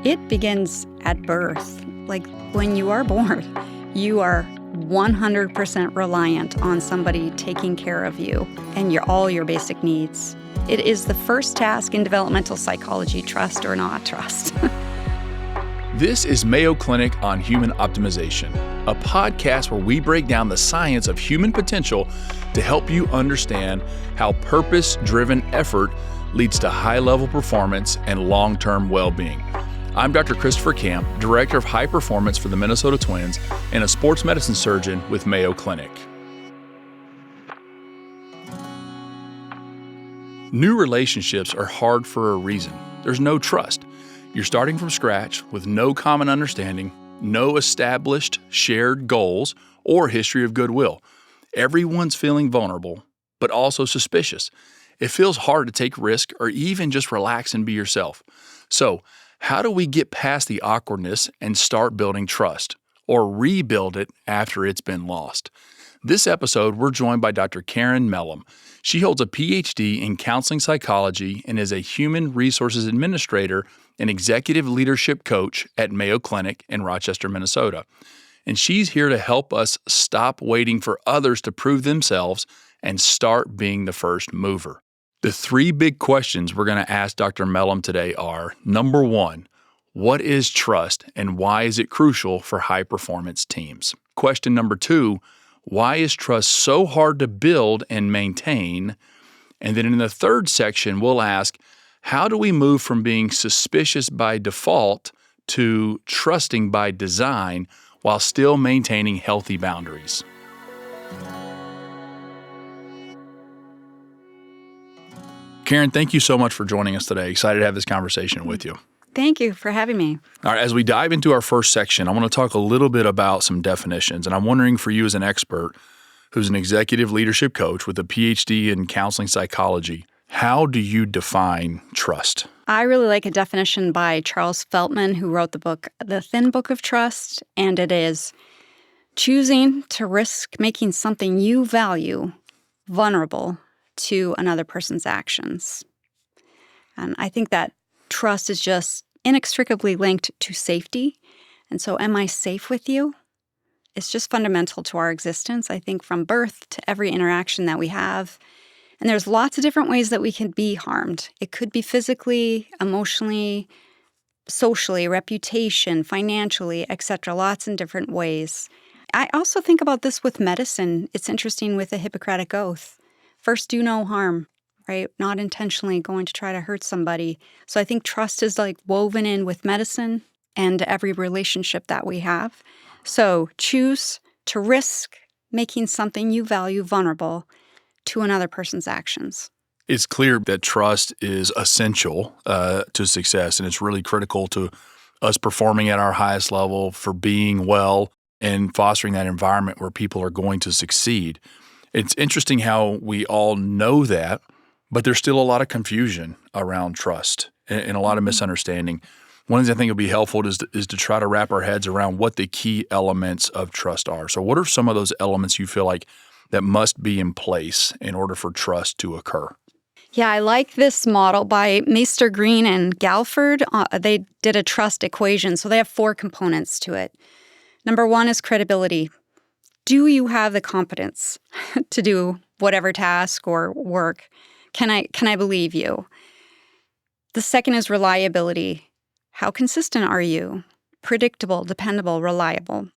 It begins at birth. Like when you are born, you are 100% reliant on somebody taking care of you and all your basic needs. It is the first task in developmental psychology, trust or not trust. This is Mayo Clinic on Human Optimization, a podcast where we break down the science of human potential to help you understand how purpose-driven effort leads to high-level performance and long-term well-being. I'm Dr. Christopher Camp, Director of High Performance for the Minnesota Twins and a sports medicine surgeon with Mayo Clinic. New relationships are hard for a reason. There's no trust. You're starting from scratch with no common understanding, no established shared goals, or history of goodwill. Everyone's feeling vulnerable, but also suspicious. It feels hard to take risk or even just relax and be yourself. So, how do we get past the awkwardness and start building trust, or rebuild it after it's been lost? This episode, we're joined by Dr. Karen Mellum. She holds a Ph.D. in counseling psychology and is a human resources administrator and executive leadership coach at Mayo Clinic in Rochester, Minnesota. And she's here to help us stop waiting for others to prove themselves and start being the first mover. The three big questions we're going to ask Dr. Mellum today are, number one, what is trust and why is it crucial for high-performance teams? Question number two, why is trust so hard to build and maintain? And then in the third section, we'll ask, how do we move from being suspicious by default to trusting by design while still maintaining healthy boundaries? Karen, thank you so much for joining us today. Excited to have this conversation with you. Thank you for having me. All right, as we dive into our first section, I want to talk a little bit about some definitions. And I'm wondering for you as an expert who's an executive leadership coach with a Ph.D. in counseling psychology, how do you define trust? I really like a definition by Charles Feltman, who wrote the book, The Thin Book of Trust, and it is choosing to risk making something you value vulnerable to another person's actions. And I think that trust is just inextricably linked to safety. And so, am I safe with you? It's just fundamental to our existence, I think, from birth to every interaction that we have. And there's lots of different ways that we can be harmed. It could be physically, emotionally, socially, reputation, financially, etc. Lots in different ways. I also think about this with medicine. It's interesting with the Hippocratic Oath. First, do no harm, right? Not intentionally going to try to hurt somebody. So I think trust is like woven in with medicine and every relationship that we have. So choose to risk making something you value vulnerable to another person's actions. It's clear that trust is essential to success, and it's really critical to us performing at our highest level, for being well, and fostering that environment where people are going to succeed. It's interesting how we all know that, but there's still a lot of confusion around trust and a lot of misunderstanding. One of the things I think would be helpful is to try to wrap our heads around what the key elements of trust are. So what are some of those elements you feel like that must be in place in order for trust to occur? Yeah, I like this model by Meister Green and Galford. They did a trust equation, so they have 4 components to it. Number 1 is credibility. Do you have the competence to do whatever task or work? Can I believe you? The second is reliability. How consistent are you? Predictable, dependable, reliable.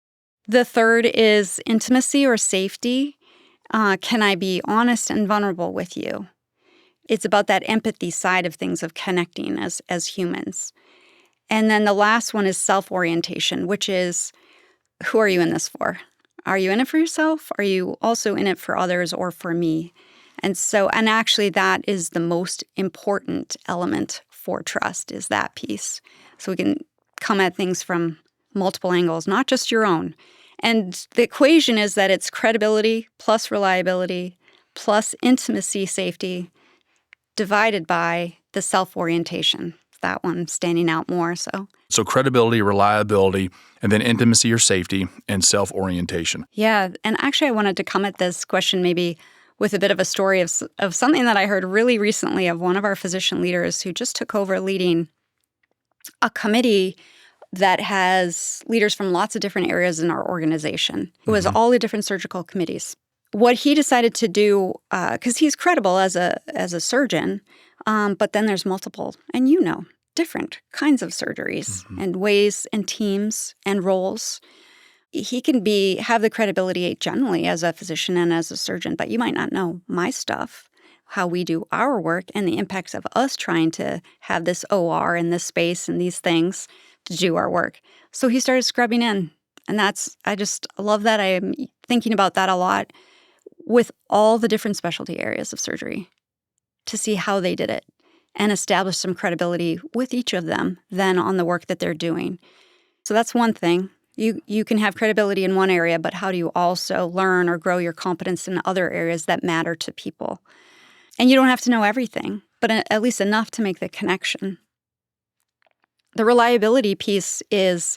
The third is intimacy or safety. Can I be honest and vulnerable with you? It's about that empathy side of things, of connecting as humans. And then the last one is self-orientation, which is, who are you in this for? Are you in it for yourself? Are you also in it for others or for me? And actually that is the most important element for trust, is that piece. So we can come at things from multiple angles, not just your own. And the equation is that it's credibility plus reliability plus intimacy, safety, divided by the self-orientation. That one standing out more so. So credibility, reliability, and then intimacy or safety, and self-orientation. Yeah, and actually I wanted to come at this question maybe with a bit of a story of something that I heard really recently of one of our physician leaders who just took over leading a committee that has leaders from lots of different areas in our organization. It was all the different surgical committees. What he decided to do, because he's credible as a surgeon, but then there's multiple, and different kinds of surgeries and ways and teams and roles. He can have the credibility generally as a physician and as a surgeon, but you might not know my stuff, how we do our work, and the impacts of us trying to have this OR and this space and these things to do our work. So he started scrubbing in, and I just love that. I am thinking about that a lot with all the different specialty areas of surgery to see how they did it and establish some credibility with each of them then on the work that they're doing. So that's one thing. You can have credibility in one area, but how do you also learn or grow your competence in other areas that matter to people? And you don't have to know everything, but at least enough to make the connection. The reliability piece is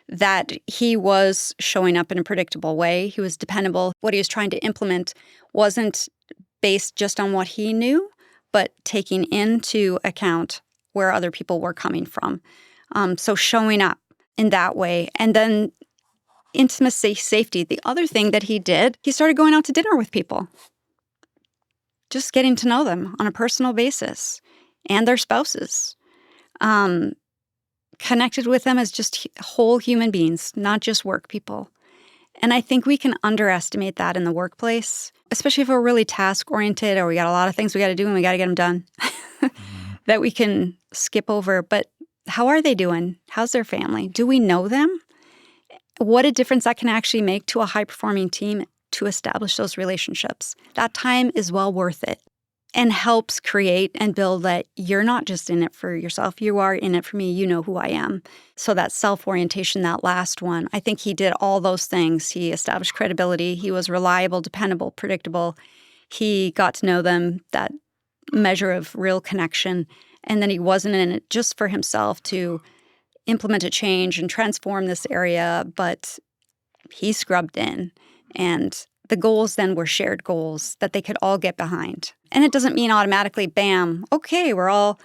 that he was showing up in a predictable way. He was dependable. What he was trying to implement wasn't based just on what he knew, but taking into account where other people were coming from. So showing up in that way. And then intimacy, safety. The other thing that he did, he started going out to dinner with people. Just getting to know them on a personal basis and their spouses. Connected with them as just whole human beings, not just work people. And I think we can underestimate that in the workplace, especially if we're really task-oriented or we got a lot of things we got to do and we got to get them done, that we can skip over. But how are they doing? How's their family? Do we know them? What a difference that can actually make to a high-performing team to establish those relationships. That time is well worth it. And helps create and build that you're not just in it for yourself. You are in it for me. You know who I am. So that self-orientation, that last one, I think he did all those things. He established credibility. He was reliable, dependable, predictable. He got to know them, that measure of real connection. And then he wasn't in it just for himself to implement a change and transform this area, but he scrubbed in. And the goals then were shared goals that they could all get behind. And it doesn't mean automatically, bam, okay, we're all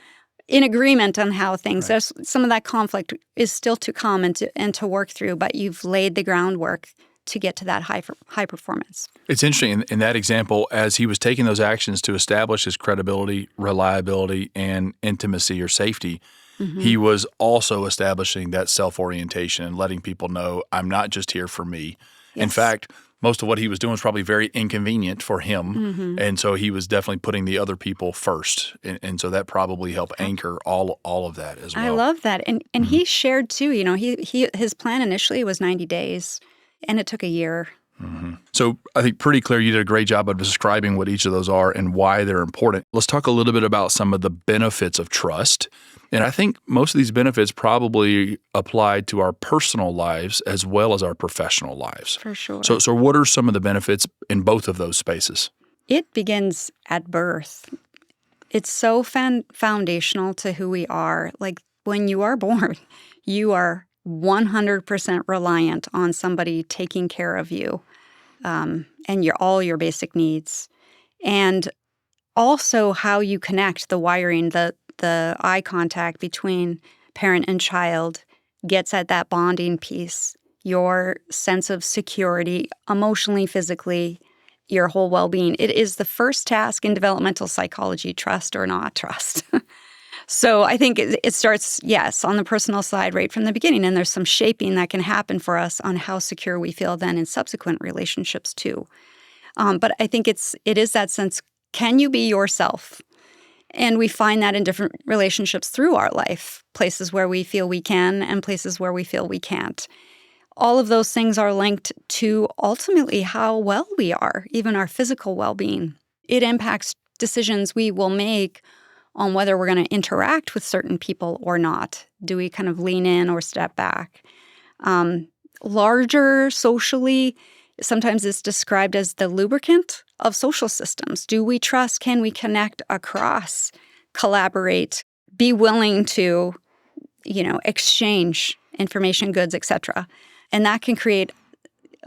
in agreement on how things. Right. There's some of that conflict is still to come and to work through, but you've laid the groundwork to get to that high performance. It's interesting in that example, as he was taking those actions to establish his credibility, reliability, and intimacy or safety, he was also establishing that self-orientation and letting people know, I'm not just here for me. Yes. In fact, most of what he was doing was probably very inconvenient for him. And so he was definitely putting the other people first. And so that probably helped anchor all of that as well. I love that. And he shared too, his plan initially was 90 days and it took a year. So I think pretty clear you did a great job of describing what each of those are and why they're important. Let's talk a little bit about some of the benefits of trust. And I think most of these benefits probably apply to our personal lives as well as our professional lives. For sure. So what are some of the benefits in both of those spaces? It begins at birth. It's so foundational to who we are. Like when you are born, you are 100% reliant on somebody taking care of you and all your basic needs. And also how you connect, the wiring, the eye contact between parent and child gets at that bonding piece, your sense of security, emotionally, physically, your whole well-being. It is the first task in developmental psychology, trust or not trust. So I think it starts, yes, on the personal side right from the beginning, and there's some shaping that can happen for us on how secure we feel then in subsequent relationships too. But I think it is that sense, can you be yourself? And we find that in different relationships through our life, places where we feel we can and places where we feel we can't. All of those things are linked to ultimately how well we are, even our physical well-being. It impacts decisions we will make on whether we're going to interact with certain people or not. Do we kind of lean in or step back? Larger socially, sometimes it's described as the lubricant of social systems. Do we trust? Can we connect across, collaborate, be willing to, exchange information, goods, etc.? And that can create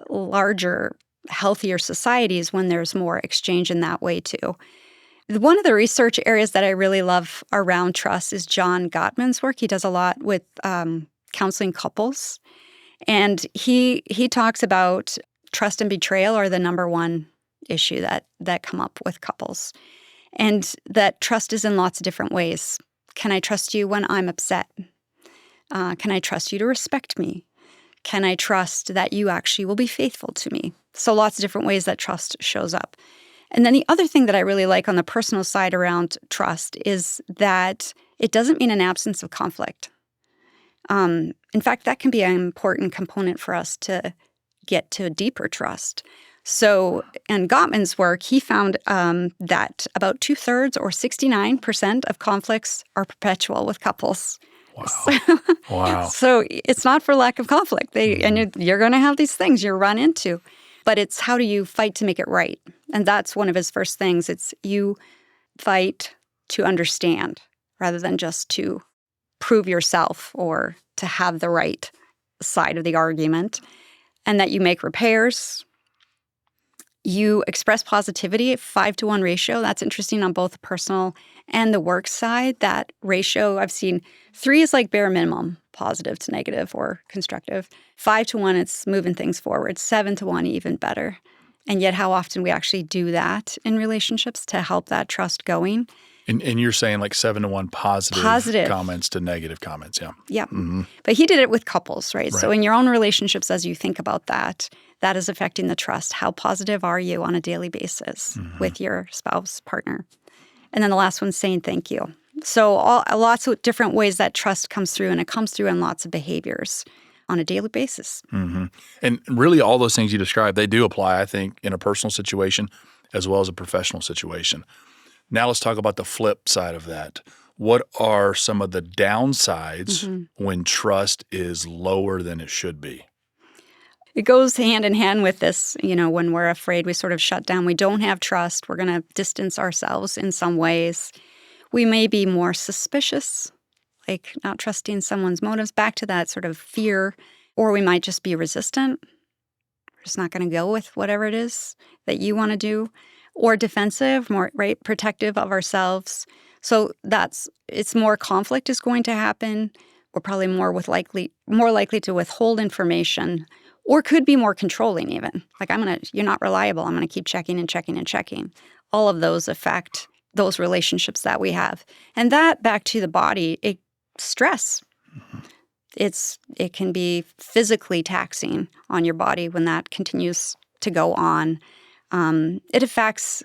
larger, healthier societies when there's more exchange in that way too. One of the research areas that I really love around trust is John Gottman's work. He does a lot with counseling couples. And he talks about trust and betrayal are the number one issue that come up with couples. And that trust is in lots of different ways. Can I trust you when I'm upset? Can I trust you to respect me? Can I trust that you actually will be faithful to me? So lots of different ways that trust shows up. And then the other thing that I really like on the personal side around trust is that it doesn't mean an absence of conflict. In fact, that can be an important component for us to get to a deeper trust. So in Gottman's work, he found that about 2/3 or 69% of conflicts are perpetual with couples. Wow. Wow. So it's not for lack of conflict. And you're going to have these things you run into. But it's how do you fight to make it right? And that's one of his first things. It's you fight to understand rather than just to prove yourself or to have the right side of the argument. And that you make repairs. You express positivity at 5-to-1 ratio. That's interesting on both the personal and the work side. That ratio, I've seen 3 is like bare minimum, positive to negative or constructive. 5-to-1, it's moving things forward. 7-to-1, even better. And yet how often we actually do that in relationships to help that trust going. And you're saying like 7-to-1 positive comments to negative comments, yeah. Yeah. Mm-hmm. But he did it with couples, right? So in your own relationships, as you think about that, that is affecting the trust. How positive are you on a daily basis with your spouse, partner? And then the last one's saying thank you. So lots of different ways that trust comes through, and it comes through in lots of behaviors on a daily basis. Mm-hmm. And really all those things you described, they do apply, I think, in a personal situation as well as a professional situation. Now let's talk about the flip side of that. What are some of the downsides when trust is lower than it should be? It goes hand in hand with this, when we're afraid, we sort of shut down. We don't have trust. We're going to distance ourselves in some ways. We may be more suspicious, like not trusting someone's motives, back to that sort of fear, or we might just be resistant. We're just not going to go with whatever it is that you want to do. Or defensive, more protective of ourselves. So it's more conflict is going to happen. We're probably more likely to withhold information, or could be more controlling even. Like you're not reliable. I'm gonna keep checking and checking and checking. All of those affect those relationships that we have, and that back to the body. Stress. It can be physically taxing on your body when that continues to go on. It affects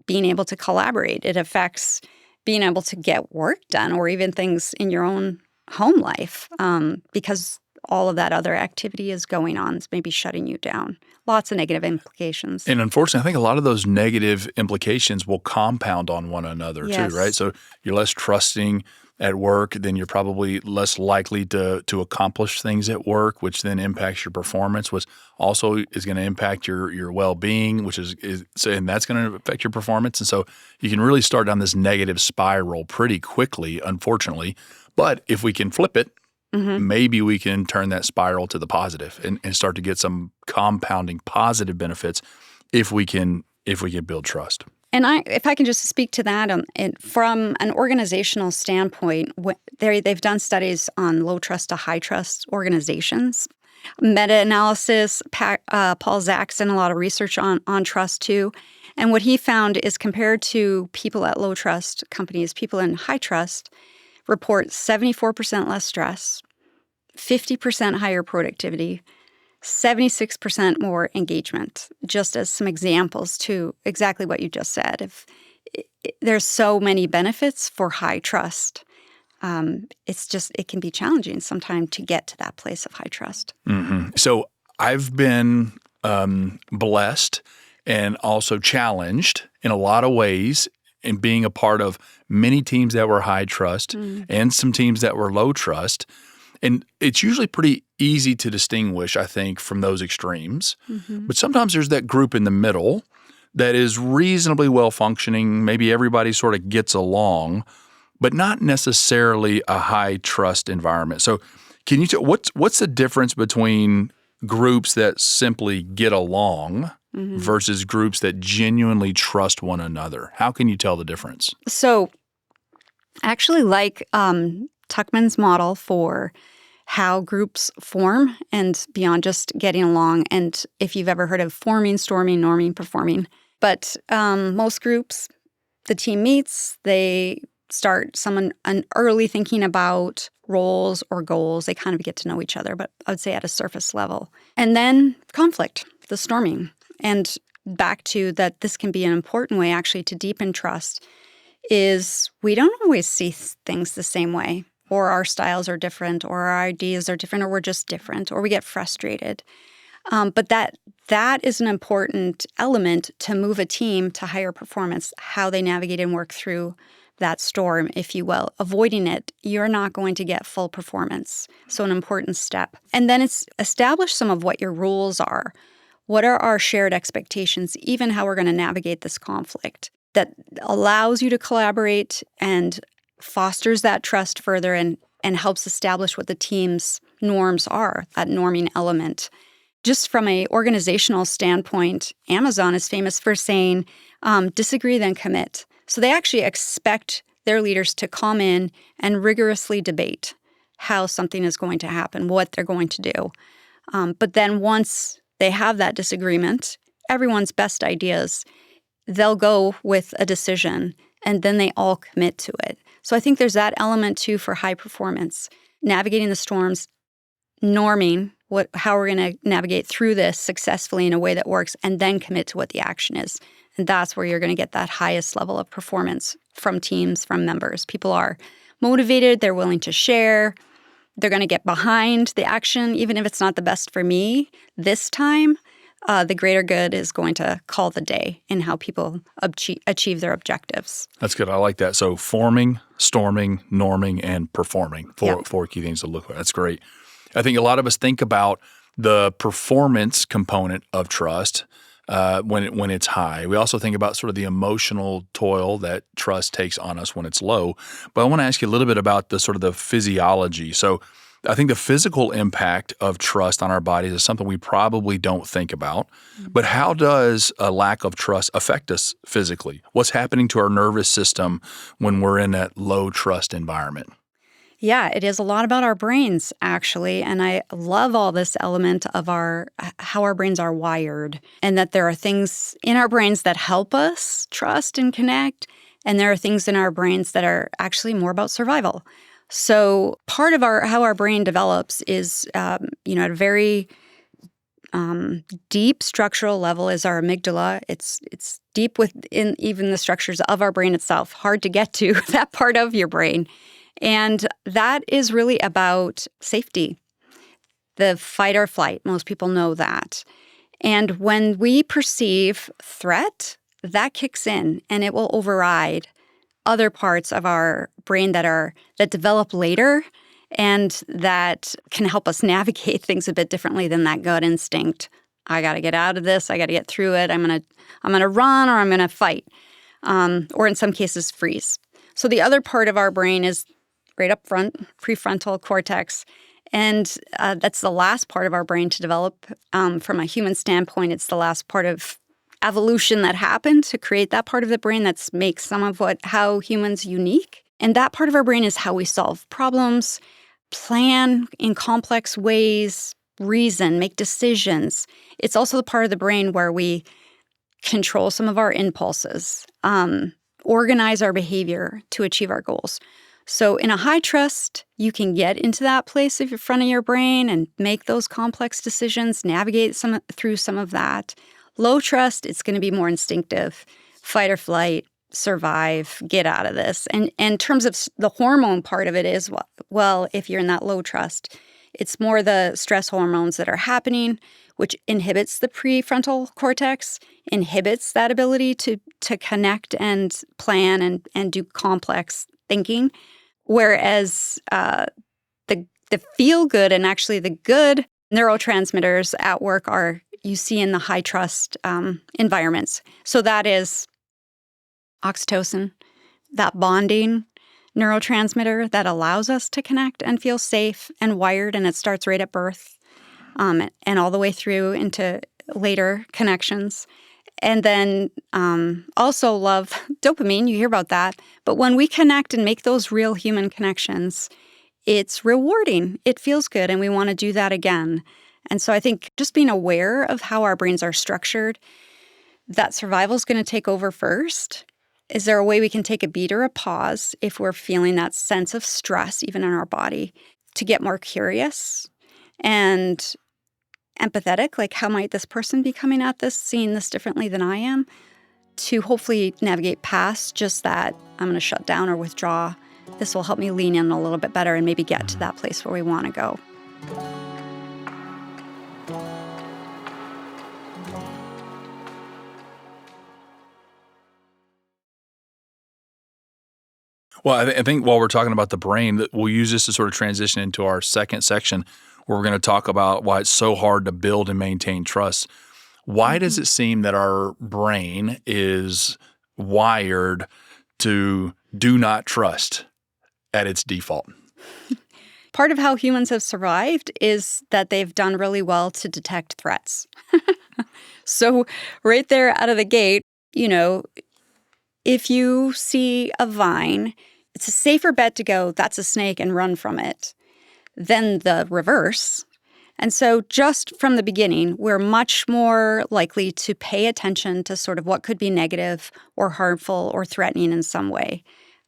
being able to collaborate. It affects being able to get work done or even things in your own home life because all of that other activity is going on. It's maybe shutting you down. Lots of negative implications. And unfortunately, I think a lot of those negative implications will compound on one another too, right? So you're less trusting at work, then you're probably less likely to accomplish things at work, which then impacts your performance, which also is going to impact your well-being, which and that's going to affect your performance. And so you can really start down this negative spiral pretty quickly, unfortunately. But if we can flip it, maybe we can turn that spiral to the positive and start to get some compounding positive benefits if we can build trust. And if I can just speak to that, from an organizational standpoint, they've done studies on low trust to high trust organizations. Meta-analysis, Paul Zach's done a lot of research on trust too. And what he found is compared to people at low trust companies, people in high trust report 74% less stress, 50% higher productivity, 76% more engagement, just as some examples to exactly what you just said. There's so many benefits for high trust. It can be challenging sometimes to get to that place of high trust. So I've been blessed and also challenged in a lot of ways in being a part of many teams that were high trust and some teams that were low trust. And it's usually pretty easy to distinguish, I think, from those extremes. But sometimes there's that group in the middle that is reasonably well-functioning. Maybe everybody sort of gets along, but not necessarily a high-trust environment. So can you what's the difference between groups that simply get along versus groups that genuinely trust one another? How can you tell the difference? So I actually like Tuckman's model for how groups form and beyond just getting along. And if you've ever heard of forming, storming, norming, performing. But most groups, the team meets, they start someone early thinking about roles or goals. They kind of get to know each other, but I would say at a surface level. And then conflict, the storming. And back to that, this can be an important way actually to deepen trust, is we don't always see things the same way, or our styles are different, or our ideas are different, or we're just different, or we get frustrated. But that is an important element to move a team to higher performance, how they navigate and work through that storm, if you will. Avoiding it, you're not going to get full performance. So an important step. And then it's establish some of what your rules are. What are our shared expectations, even how we're going to navigate this conflict that allows you to collaborate and fosters that trust further and helps establish what the team's norms are, that norming element. Just from an organizational standpoint, Amazon is famous for saying, disagree, then commit. So they actually expect their leaders to come in and rigorously debate how something is going to happen, what they're going to do. But then once they have that disagreement, everyone's best ideas, they'll go with a decision, and then they all commit to it. So I think there's that element, too, for high performance. Navigating the storms, norming how we're going to navigate through this successfully in a way that works, and then commit to what the action is. And that's where you're going to get that highest level of performance from teams, from members. People are motivated, they're willing to share, they're going to get behind the action, even if it's not the best for me this time. The greater good is going to call the day in how people achieve their objectives. That's good. I like that. So forming, storming, norming, and performing. Four key things to look at. That's great. I think a lot of us think about the performance component of trust when it's high. We also think about sort of the emotional toil that trust takes on us when it's low. But I want to ask you a little bit about the sort of the physiology. So I think the physical impact of trust on our bodies is something we probably don't think about. But how does a lack of trust affect us physically? What's happening to our nervous system when we're in that low trust environment? Yeah, it is a lot about our brains, actually. And I love all this element of how our brains are wired, and that there are things in our brains that help us trust and connect. And there are things in our brains that are actually more about survival. So part of how our brain develops is, at a very deep structural level is our amygdala. It's deep within even the structures of our brain itself. Hard to get to that part of your brain. And that is really about safety, the fight or flight. Most people know that. And when we perceive threat, that kicks in and it will override other parts of our brain that develop later and that can help us navigate things a bit differently than that gut instinct. I got to get out of this. I got to get through it. I'm gonna run, or I'm gonna fight, or in some cases freeze. So the other part of our brain is right up front, prefrontal cortex, and that's the last part of our brain to develop. From a human standpoint, it's the last part of evolution that happened to create that part of the brain that makes some of how humans unique. And that part of our brain is how we solve problems, plan in complex ways, reason, make decisions. It's also the part of the brain where we control some of our impulses, organize our behavior to achieve our goals. So in a high trust, you can get into that place of your front of your brain and make those complex decisions, navigate through some of that. Low trust, it's going to be more instinctive, fight or flight, survive, get out of this. And in terms of the hormone part of it is, well, if you're in that low trust, it's more the stress hormones that are happening, which inhibits the prefrontal cortex, inhibits that ability to connect and plan and do complex thinking. Whereas the feel good and actually the good neurotransmitters at work are you see in the high trust environments. So that is oxytocin, that bonding neurotransmitter that allows us to connect and feel safe and wired, and it starts right at birth and all the way through into later connections. And then also love dopamine. You hear about that. But when we connect and make those real human connections, it's rewarding. It feels good, and we want to do that again. And so I think just being aware of how our brains are structured, that survival is going to take over first. Is there a way we can take a beat or a pause if we're feeling that sense of stress, even in our body, to get more curious and empathetic? Like, how might this person be coming at this, seeing this differently than I am? To hopefully navigate past just that, I'm going to shut down or withdraw. This will help me lean in a little bit better and maybe get to that place where we want to go. Well, I think while we're talking about the brain, that we'll use this to sort of transition into our second section where we're going to talk about why it's so hard to build and maintain trust. Why does it seem that our brain is wired to do not trust at its default? Part of how humans have survived is that they've done really well to detect threats. So right there out of the gate, if you see a vine, it's a safer bet to go, that's a snake, and run from it than the reverse. And so just from the beginning, we're much more likely to pay attention to sort of what could be negative or harmful or threatening in some way.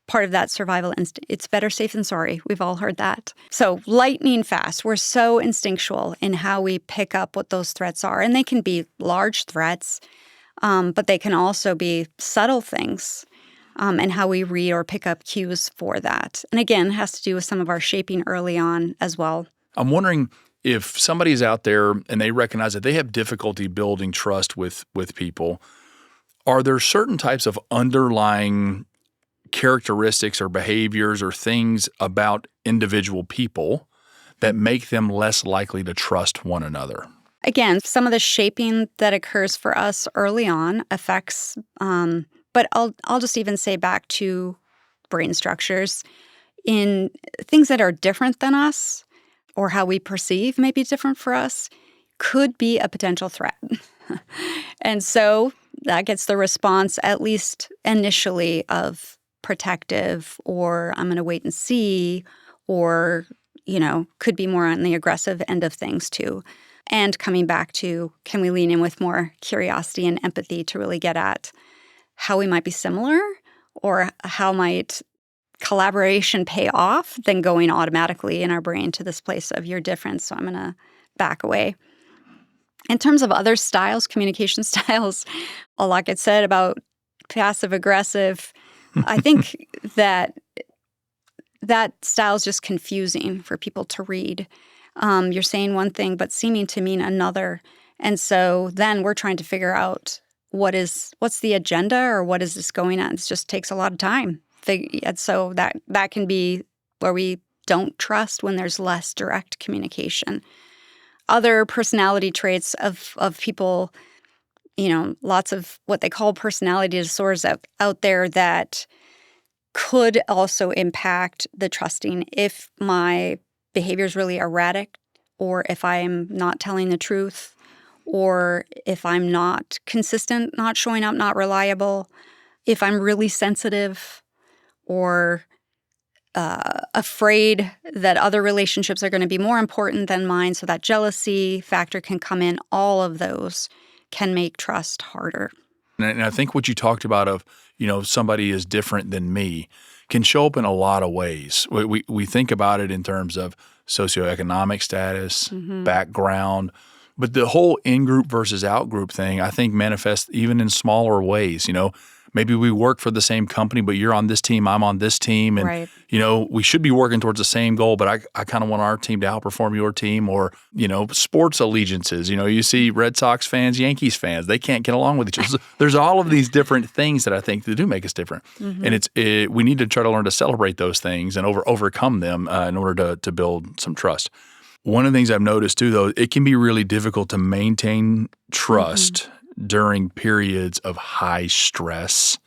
Part of that survival instinct. It's better safe than sorry. We've all heard that. So lightning fast. We're so instinctual in how we pick up what those threats are. And they can be large threats, but they can also be subtle things, and how we read or pick up cues for that. And again, it has to do with some of our shaping early on as well. I'm wondering if somebody's out there and they recognize that they have difficulty building trust with people, are there certain types of underlying characteristics or behaviors or things about individual people that make them less likely to trust one another? Again, some of the shaping that occurs for us early on affects, but I'll just even say back to brain structures in things that are different than us or how we perceive may be different for us could be a potential threat. And so that gets the response, at least initially, of protective, or I'm going to wait and see, or, could be more on the aggressive end of things too. And coming back to, can we lean in with more curiosity and empathy to really get at how we might be similar, or how might collaboration pay off than going automatically in our brain to this place of you're different, so I'm going to back away. In terms of other styles, communication styles, a lot gets said about passive-aggressive. I think that style is just confusing for people to read. You're saying one thing, but seeming to mean another. And so then we're trying to figure out what's the agenda, or what is this going on? It just takes a lot of time. And so that can be where we don't trust when there's less direct communication. Other personality traits of people, lots of what they call personality disorders out there that could also impact the trusting if my behavior is really erratic, or if I'm not telling the truth, or if I'm not consistent, not showing up, not reliable, if I'm really sensitive, or afraid that other relationships are going to be more important than mine, so that jealousy factor can come in. All of those can make trust harder. And I think what you talked about of, somebody is different than me can show up in a lot of ways. We think about it in terms of socioeconomic status, background, but the whole in-group versus out-group thing, I think, manifests even in smaller ways. Maybe we work for the same company, but you're on this team, I'm on this team. And, right. We should be working towards the same goal, but I kind of want our team to outperform your team. Or, sports allegiances. You see Red Sox fans, Yankees fans, they can't get along with each other. So there's all of these different things that I think that do make us different. And we need to try to learn to celebrate those things and overcome them in order to build some trust. One of the things I've noticed too, though, it can be really difficult to maintain trust during periods of high stress,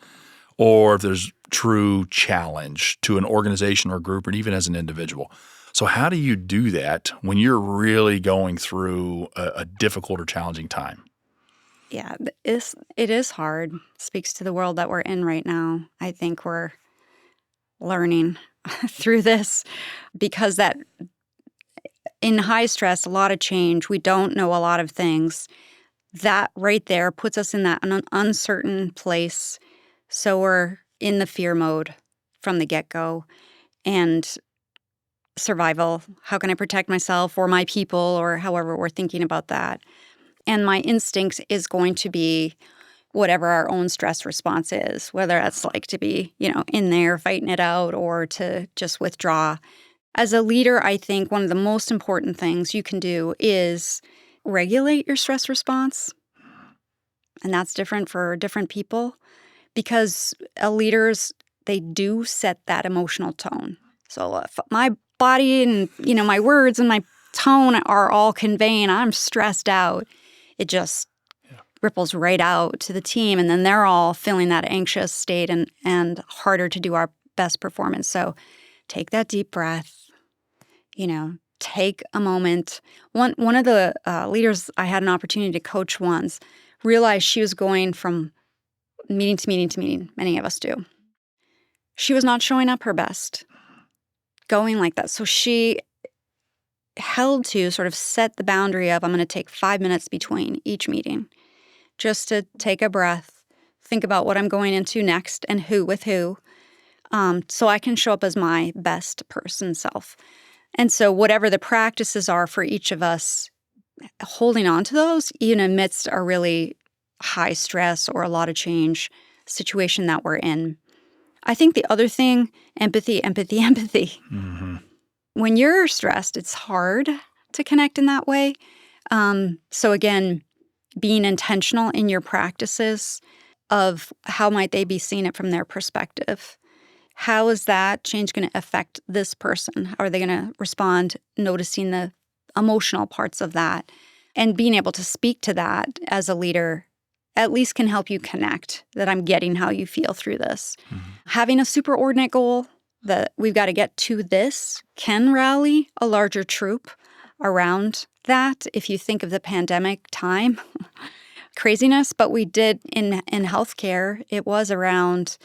or if there's true challenge to an organization or group, or even as an individual. So how do you do that when you're really going through a difficult or challenging time? Yeah, it is hard. Speaks to the world that we're in right now. I think we're learning through this because that in high stress, a lot of change, we don't know a lot of things. That right there puts us in that uncertain place. So we're in the fear mode from the get-go. And survival, how can I protect myself or my people, or however we're thinking about that. And my instinct is going to be whatever our own stress response is, whether that's like to be, in there fighting it out or to just withdraw. As a leader, I think one of the most important things you can do is regulate your stress response. And that's different for different people because leaders, they do set that emotional tone. So if my body and, my words and my tone are all conveying I'm stressed out, it just ripples right out to the team. And then they're all feeling that anxious state and harder to do our best performance. So take that deep breath, take a moment. One of the leaders I had an opportunity to coach once realized she was going from meeting to meeting to meeting. Many of us do. She was not showing up her best, going like that. So she held to sort of set the boundary of I'm going to take 5 minutes between each meeting just to take a breath, think about what I'm going into next and who with who, so I can show up as my best person self. And so whatever the practices are for each of us, holding on to those, even amidst a really high stress or a lot of change situation that we're in. I think the other thing, empathy. Mm-hmm. When you're stressed, it's hard to connect in that way. So again, being intentional in your practices of how might they be seeing it from their perspective. How is that change going to affect this person? How are they going to respond, noticing the emotional parts of that? And being able to speak to that as a leader at least can help you connect that I'm getting how you feel through this. Mm-hmm. Having a superordinate goal that we've got to get to this can rally a larger troop around that. If you think of the pandemic time, craziness, but we did in healthcare, it was around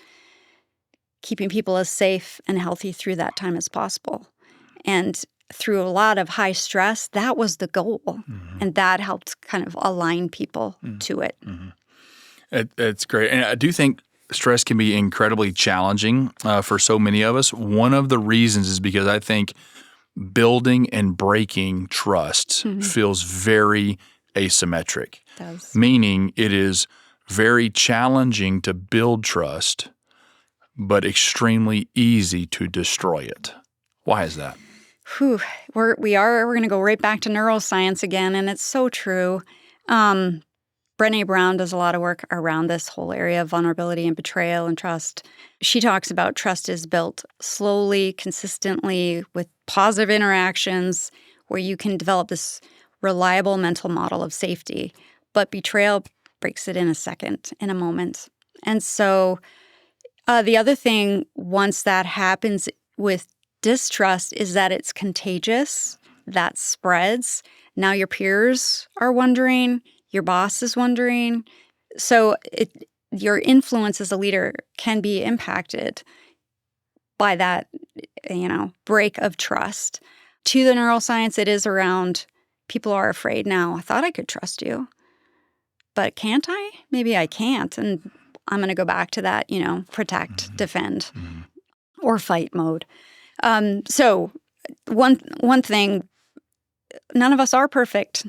keeping people as safe and healthy through that time as possible. And through a lot of high stress, that was the goal. Mm-hmm. And that helped kind of align people to it. Mm-hmm. It's great. And I do think stress can be incredibly challenging for so many of us. One of the reasons is because I think building and breaking trust feels very asymmetric. It does. Meaning it is very challenging to build trust, but extremely easy to destroy it. Why is that? We're going to go right back to neuroscience again, and it's so true. Brené Brown does a lot of work around this whole area of vulnerability and betrayal and trust. She talks about trust is built slowly, consistently, with positive interactions where you can develop this reliable mental model of safety. But betrayal breaks it in a second, in a moment. And so the other thing, once that happens with distrust, is that it's contagious. That spreads. Now your peers are wondering. Your boss is wondering. So your influence as a leader can be impacted by that, break of trust. To the neuroscience, it is around people are afraid now. I thought I could trust you, but can't I? Maybe I can't. And I'm going to go back to that, protect, defend, or fight mode. So one thing, none of us are perfect.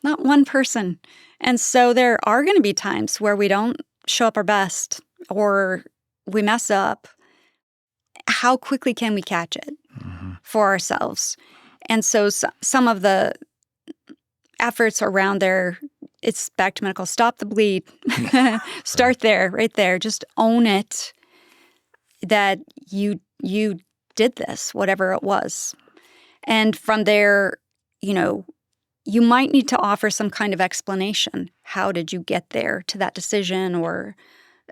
Not one person. And so there are going to be times where we don't show up our best or we mess up. How quickly can we catch it for ourselves? And so some of the efforts around there, it's back to medical, stop the bleed. Start there, right there. Just own it that you did this, whatever it was. And from there, you might need to offer some kind of explanation. How did you get there to that decision or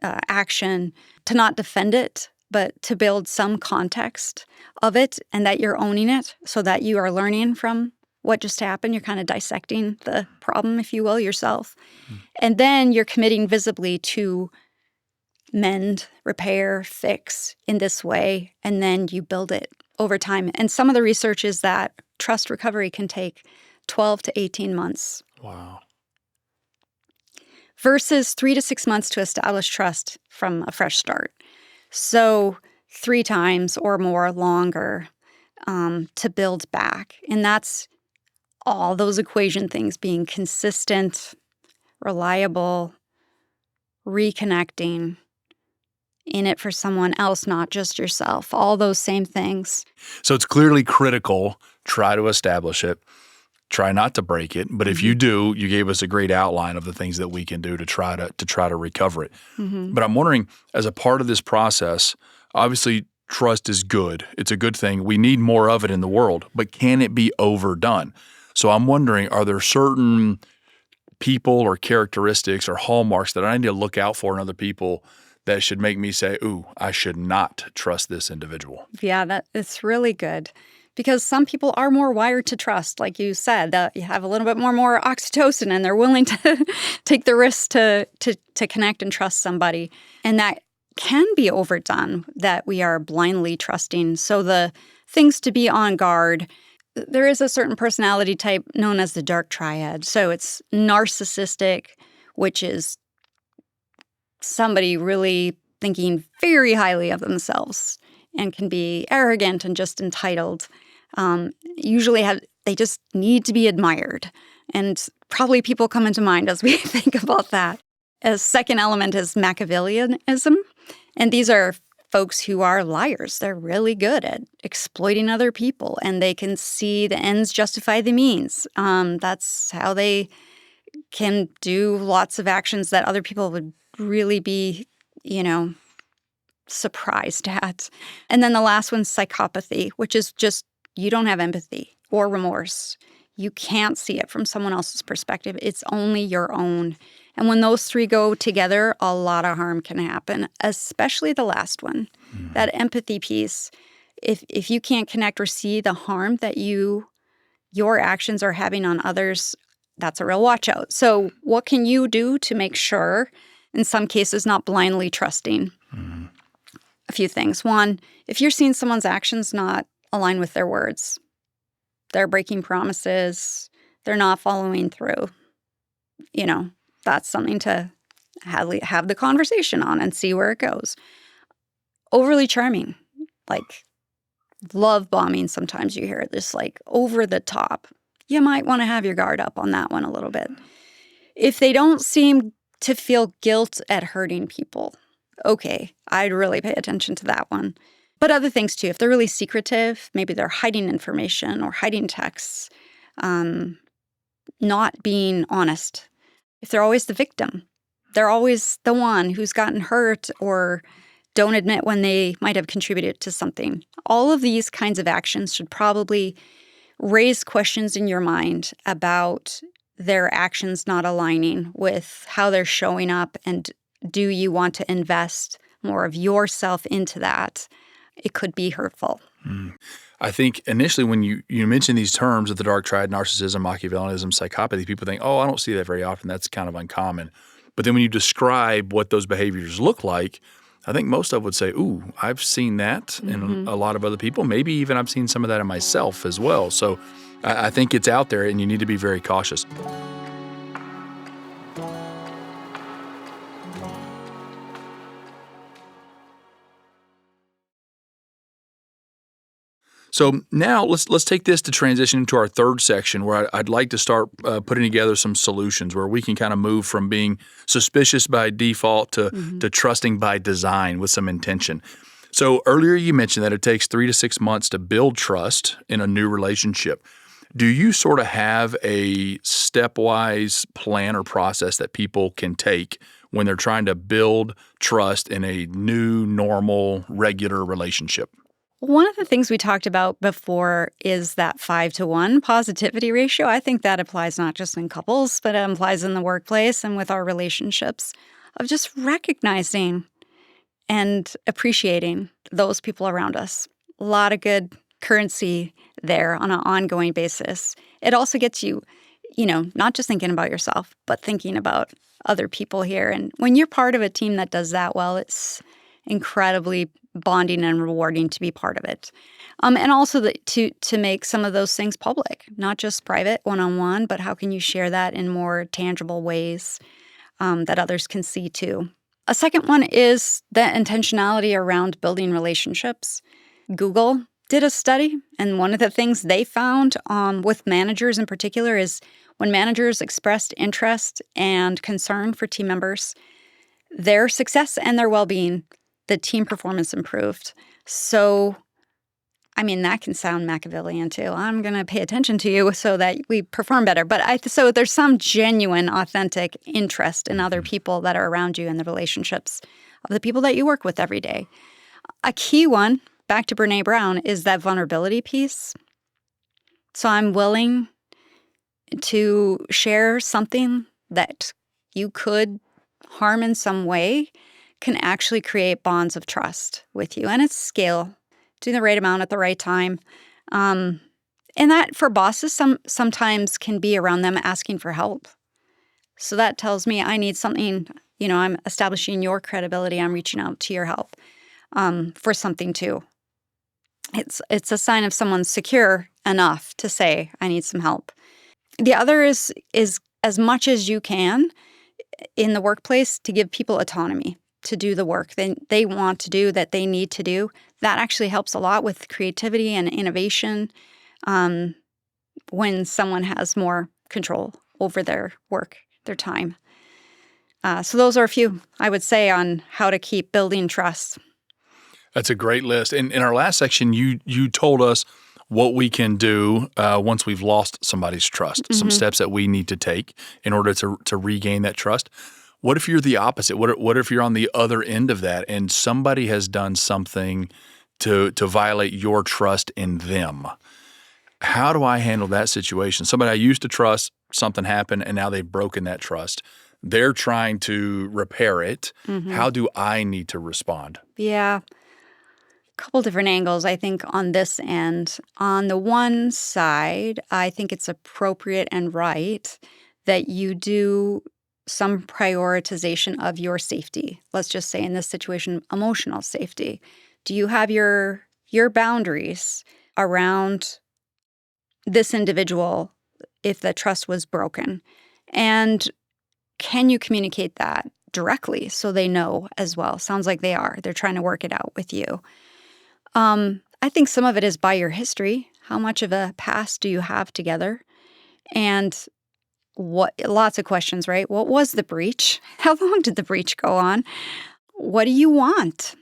action? To not defend it, but to build some context of it and that you're owning it so that you are learning from what just happened. You're kind of dissecting the problem, if you will, yourself. And then you're committing visibly to mend, repair, fix in this way, and then you build it over time. And some of the research is that trust recovery can take 12 to 18 months. Wow. Versus 3 to 6 months to establish trust from a fresh start. So 3 times or more longer to build back. And that's all those equation things being consistent, reliable, reconnecting, in it for someone else, not just yourself. All those same things. So it's clearly critical. Try to establish it. Try not to break it. But if you do, you gave us a great outline of the things that we can do to try to recover it. But I'm wondering, as a part of this process, obviously trust is good. It's a good thing. We need more of it in the world. But can it be overdone? So I'm wondering, are there certain people or characteristics or hallmarks that I need to look out for in other people that should make me say, ooh, I should not trust this individual? Yeah, it's really good. Because some people are more wired to trust, like you said, that you have a little bit more oxytocin and they're willing to take the risk to connect and trust somebody. And that can be overdone, that we are blindly trusting. So the things to be on guard, there is a certain personality type known as the dark triad. So it's narcissistic, which is somebody really thinking very highly of themselves and can be arrogant and just entitled. Usually they just need to be admired. And probably people come into mind as we think about that. A second element is Machiavellianism. And these are folks who are liars. They're really good at exploiting other people, and they can see the ends justify the means. That's how they can do lots of actions that other people would really be, surprised at. And then the last one's psychopathy, which is just you don't have empathy or remorse. You can't see it from someone else's perspective. It's only your own. And when those three go together, a lot of harm can happen, especially the last one, that empathy piece. If you can't connect or see the harm that your actions are having on others, that's a real watch out. So what can you do to make sure, in some cases, not blindly trusting? A few things. One, if you're seeing someone's actions not align with their words, they're breaking promises, they're not following through, that's something to have the conversation on and see where it goes. Overly charming, like love bombing, sometimes you hear this like over the top. You might want to have your guard up on that one a little bit. If they don't seem to feel guilt at hurting people, okay, I'd really pay attention to that one. But other things too, if they're really secretive, maybe they're hiding information or hiding texts, not being honest. If they're always the victim, they're always the one who's gotten hurt or don't admit when they might have contributed to something. All of these kinds of actions should probably raise questions in your mind about their actions not aligning with how they're showing up, and do you want to invest more of yourself into that? It could be hurtful. I think initially when you mention these terms of the dark triad, narcissism, Machiavellianism, psychopathy, people think, oh, I don't see that very often. That's kind of uncommon. But then when you describe what those behaviors look like, I think most of would say, ooh, I've seen that in a lot of other people. Maybe even I've seen some of that in myself as well. So I think it's out there and you need to be very cautious. So now let's take this to transition into our third section, where I'd like to start putting together some solutions where we can kind of move from being suspicious by default to trusting by design with some intention. So earlier you mentioned that it takes 3 to 6 months to build trust in a new relationship. Do you sort of have a stepwise plan or process that people can take when they're trying to build trust in a new, normal, regular relationship? One of the things we talked about before is that 5-to-1 positivity ratio. I think that applies not just in couples, but it applies in the workplace and with our relationships, of just recognizing and appreciating those people around us. A lot of good currency there on an ongoing basis. It also gets you, not just thinking about yourself, but thinking about other people here. And when you're part of a team that does that well, it's incredibly bonding and rewarding to be part of it. And also to make some of those things public, not just private one-on-one, but how can you share that in more tangible ways that others can see too. A second one is the intentionality around building relationships. Google did a study, and one of the things they found with managers in particular is when managers expressed interest and concern for team members, their success and their well-being, the team performance improved. So, that can sound Machiavellian too. I'm going to pay attention to you so that we perform better. But so there's some genuine, authentic interest in other people that are around you and the relationships of the people that you work with every day. A key one, back to Brene Brown, is that vulnerability piece. So I'm willing to share something that you could harm in some way can actually create bonds of trust with you. And it's scale. Do the right amount at the right time. And that for bosses sometimes can be around them asking for help. So that tells me I need something, I'm establishing your credibility. I'm reaching out to your help for something too. It's a sign of someone secure enough to say, I need some help. The other is as much as you can in the workplace to give people autonomy to do the work they want to do, that they need to do. That actually helps a lot with creativity and innovation when someone has more control over their work, their time. So those are a few, I would say, on how to keep building trust. That's a great list. In our last section, you told us what we can do once we've lost somebody's trust, some steps that we need to take in order to regain that trust. What if you're the opposite? What if you're on the other end of that and somebody has done something to violate your trust in them? How do I handle that situation? Somebody I used to trust, something happened, and now they've broken that trust. They're trying to repair it. How do I need to respond? Yeah. A couple different angles, I think, on this end. On the one side, I think it's appropriate and right that you do some prioritization of your safety. Let's just say in this situation, emotional safety. Do you have your boundaries around this individual if the trust was broken? And can you communicate that directly so they know as well? Sounds like they are. They're trying to work it out with you. I think some of it is by your history. How much of a past do you have together? And lots of questions, right? What was the breach? How long did the breach go on? What do you want?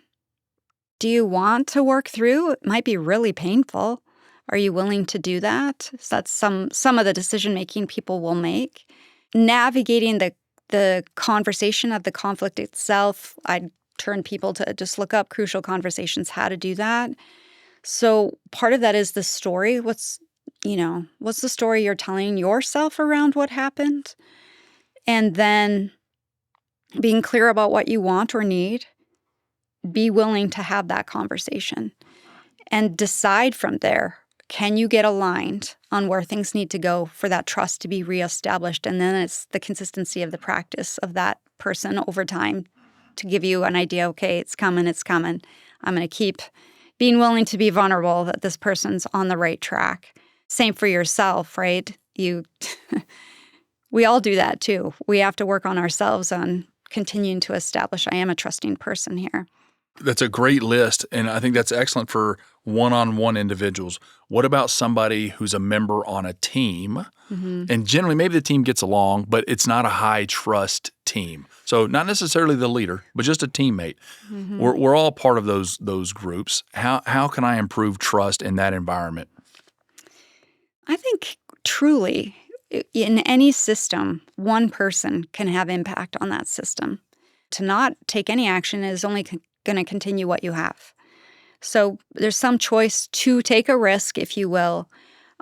Do you want to work through? It might be really painful. Are you willing to do that? So that's some of the decision-making people will make. Navigating the conversation of the conflict itself, I'd turn people to just look up Crucial Conversations, how to do that. So part of that is the story. What's the story you're telling yourself around what happened? And then being clear about what you want or need. Be willing to have that conversation and decide from there, can you get aligned on where things need to go for that trust to be reestablished? And then it's the consistency of the practice of that person over time to give you an idea, okay, it's coming. I'm going to keep being willing to be vulnerable that this person's on the right track. Same for yourself, right? We all do that too. We have to work on ourselves on continuing to establish I am a trusting person here. That's a great list, and I think that's excellent for one-on-one individuals. What about somebody who's a member on a team? And generally, maybe the team gets along, but it's not a high-trust team. So not necessarily the leader, but just a teammate. We're all part of those groups. How can I improve trust in that environment? I think truly, in any system, one person can have impact on that system. To not take any action is only going to continue what you have. So there's some choice to take a risk, if you will,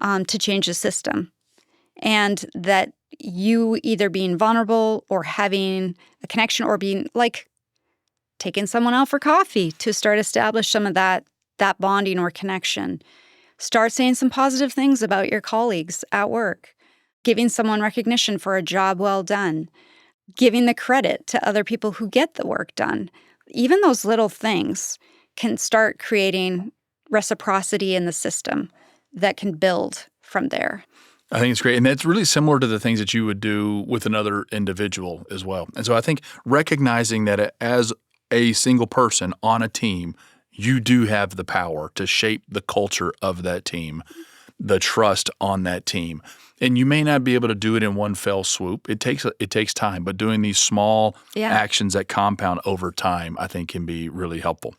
to change the system. And that you either being vulnerable or having a connection or being like taking someone out for coffee to start establish some of that bonding or connection. Start saying some positive things about your colleagues at work, giving someone recognition for a job well done, giving the credit to other people who get the work done. Even those little things can start creating reciprocity in the system that can build from there. I think it's great. And that's really similar to the things that you would do with another individual as well. And so I think recognizing that as a single person on a team, you do have the power to shape the culture of that team, the trust on that team. And you may not be able to do it in one fell swoop. It takes time, but doing these small actions that compound over time, I think, can be really helpful.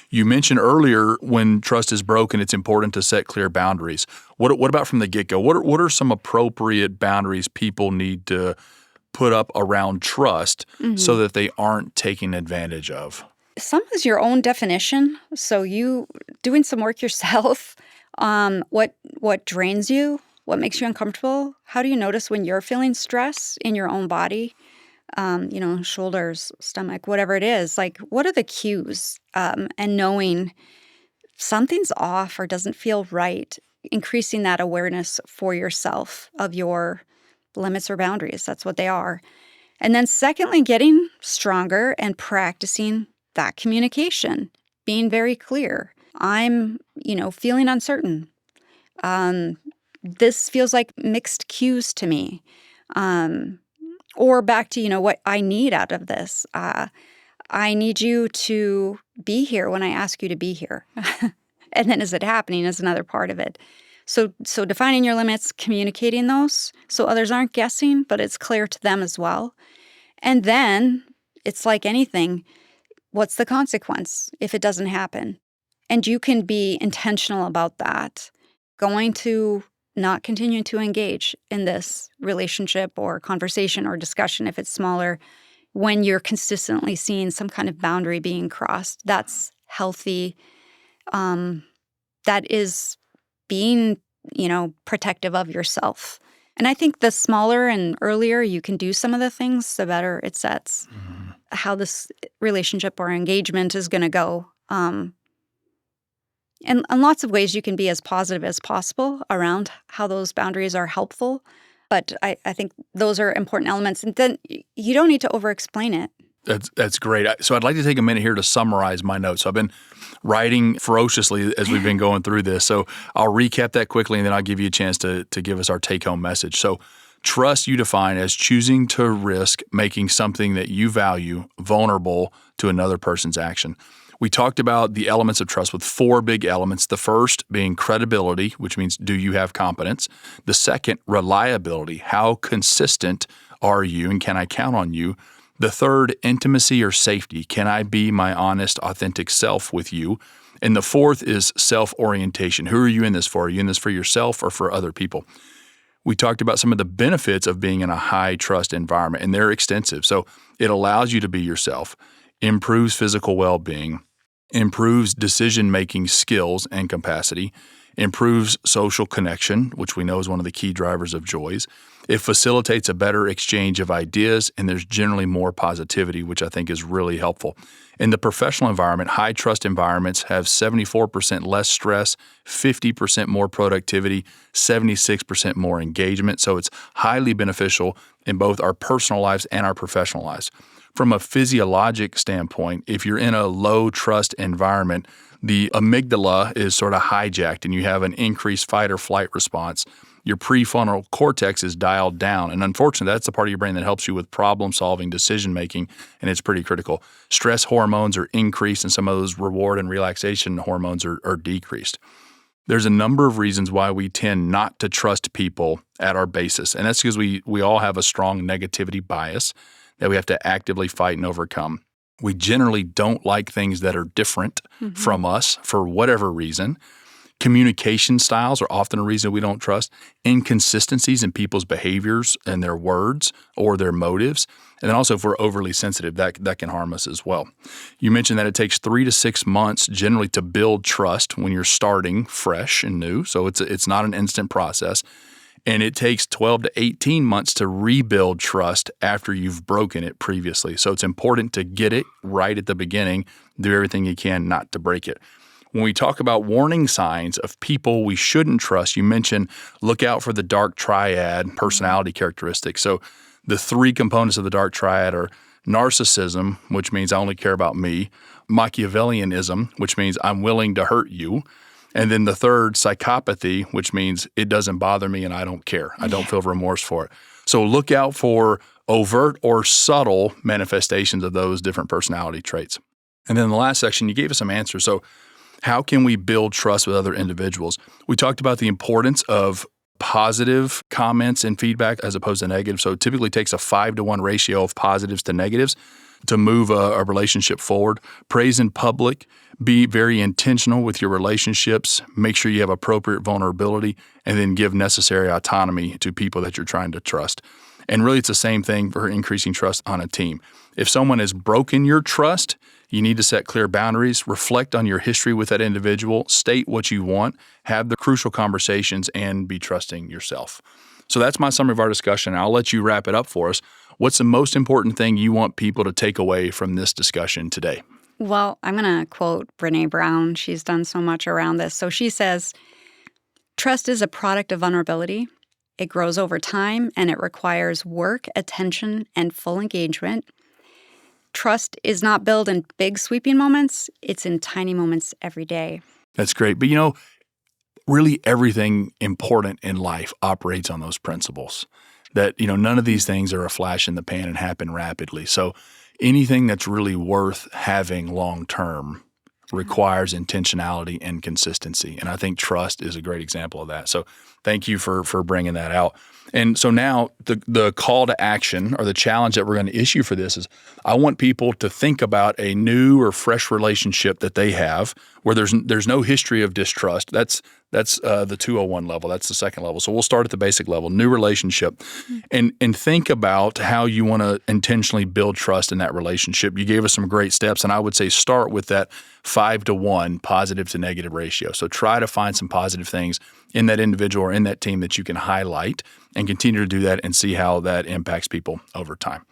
You mentioned earlier when trust is broken, it's important to set clear boundaries. What about from the get-go? What are some appropriate boundaries people need to put up around trust so that they aren't taken advantage of? Some is your own definition. So you doing some work yourself. What drains you? What makes you uncomfortable? How do you notice when you're feeling stress in your own body? Shoulders, stomach, whatever it is. Like, what are the cues? And knowing something's off or doesn't feel right, increasing that awareness for yourself of your limits or boundaries. That's what they are. And then secondly, getting stronger and practicing that communication, being very clear. I'm, feeling uncertain. This feels like mixed cues to me. Or back to, what I need out of this. I need you to be here when I ask you to be here. And then is it happening is another part of it. So defining your limits, communicating those so others aren't guessing, but it's clear to them as well. And then it's like anything. What's the consequence if it doesn't happen? And you can be intentional about that. Going to not continue to engage in this relationship or conversation or discussion if it's smaller when you're consistently seeing some kind of boundary being crossed. That's healthy. That is being, protective of yourself. And I think the smaller and earlier you can do some of the things, the better it sets how this relationship or engagement is going to go. And in lots of ways, you can be as positive as possible around how those boundaries are helpful. But I think those are important elements. And then you don't need to over-explain it. That's great. So I'd like to take a minute here to summarize my notes. So I've been writing ferociously as we've been going through this. So I'll recap that quickly, and then I'll give you a chance to give us our take-home message. So trust you define as choosing to risk making something that you value vulnerable to another person's action. We talked about the elements of trust with 4 big elements. The first being credibility, which means do you have competence? The second, reliability. How consistent are you and can I count on you? The third, intimacy or safety. Can I be my honest, authentic self with you? And the fourth is self-orientation. Who are you in this for? Are you in this for yourself or for other people? We talked about some of the benefits of being in a high-trust environment, and they're extensive. So it allows you to be yourself, improves physical well-being, improves decision-making skills and capacity, improves social connection, which we know is one of the key drivers of joys. It facilitates a better exchange of ideas, and there's generally more positivity, which I think is really helpful. In the professional environment, high-trust environments have 74% less stress, 50% more productivity, 76% more engagement. So it's highly beneficial in both our personal lives and our professional lives. From a physiologic standpoint, if you're in a low-trust environment, the amygdala is sort of hijacked and you have an increased fight or flight response. Your prefrontal cortex is dialed down. And unfortunately, that's the part of your brain that helps you with problem-solving, decision-making, and it's pretty critical. Stress hormones are increased and some of those reward and relaxation hormones are decreased. There's a number of reasons why we tend not to trust people at our basis. And that's because we all have a strong negativity bias that we have to actively fight and overcome. We generally don't like things that are different from us for whatever reason. Communication styles are often a reason we don't trust. Inconsistencies in people's behaviors and their words or their motives. And then also if we're overly sensitive, that can harm us as well. You mentioned that it takes 3 to 6 months generally to build trust when you're starting fresh and new. So it's not an instant process. And it takes 12 to 18 months to rebuild trust after you've broken it previously. So it's important to get it right at the beginning, do everything you can not to break it. when we talk about warning signs of people we shouldn't trust, you mentioned look out for the dark triad personality characteristics. So the three components of the dark triad are narcissism, which means I only care about me, Machiavellianism, which means I'm willing to hurt you, and then the third, psychopathy, which means it doesn't bother me and I don't care. I don't feel remorse for it. So look out for overt or subtle manifestations of those different personality traits. And then in the last section, you gave us some answers. So how can we build trust with other individuals? We talked about the importance of positive comments and feedback as opposed to negative. So it typically takes a 5-to-1 ratio of positives to negatives to move a relationship forward. Praise in public. Be very intentional with your relationships. Make sure you have appropriate vulnerability, and then give necessary autonomy to people that you're trying to trust. And really, it's the same thing for increasing trust on a team. If someone has broken your trust, you need to set clear boundaries, reflect on your history with that individual, state what you want, have the crucial conversations, and be trusting yourself. So that's my summary of our discussion. I'll let you wrap it up for us. What's the most important thing you want people to take away from this discussion today? Well, I'm going to quote Brené Brown. She's done so much around this. So she says, trust is a product of vulnerability. It grows over time, and it requires work, attention, and full engagement. Trust is not built in big sweeping moments. It's in tiny moments every day. That's great. But really everything important in life operates on those principles. That, none of these things are a flash in the pan and happen rapidly. So anything that's really worth having long term requires intentionality and consistency. And I think trust is a great example of that. So thank you for bringing that out. And so now the call to action or the challenge that we're going to issue for this is I want people to think about a new or fresh relationship that they have where there's no history of distrust. That's the 201 level. That's the second level. So we'll start at the basic level, new relationship, and think about how you want to intentionally build trust in that relationship. You gave us some great steps, and I would say start with that 5-to-1 positive to negative ratio. So try to find some positive things in that individual or in that team that you can highlight and continue to do that and see how that impacts people over time.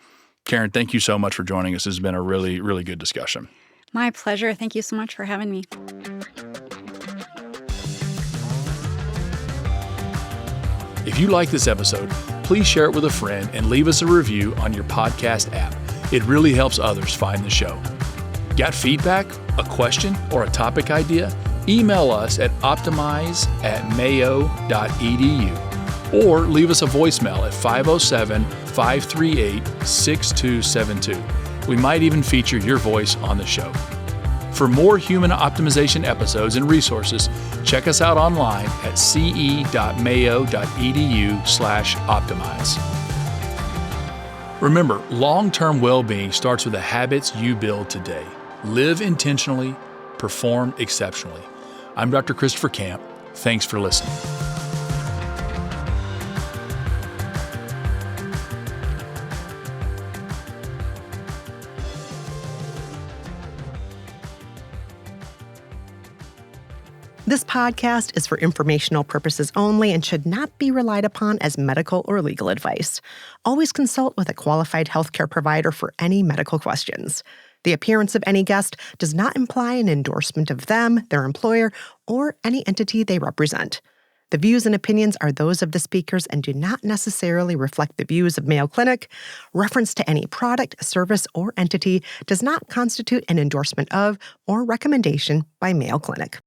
Karen, thank you so much for joining us. This has been a really, really good discussion. My pleasure. Thank you so much for having me. If you like this episode, please share it with a friend and leave us a review on your podcast app. It really helps others find the show. Got feedback, a question, or a topic idea? Email us at optimize@mayo.edu or leave us a voicemail at 507-538-6272. We might even feature your voice on the show. For more human optimization episodes and resources, check us out online at ce.mayo.edu/optimize. Remember, long-term well-being starts with the habits you build today. Live intentionally, perform exceptionally. I'm Dr. Christopher Camp. Thanks for listening. This podcast is for informational purposes only and should not be relied upon as medical or legal advice. Always consult with a qualified healthcare provider for any medical questions. The appearance of any guest does not imply an endorsement of them, their employer, or any entity they represent. The views and opinions are those of the speakers and do not necessarily reflect the views of Mayo Clinic. Reference to any product, service, or entity does not constitute an endorsement of or recommendation by Mayo Clinic.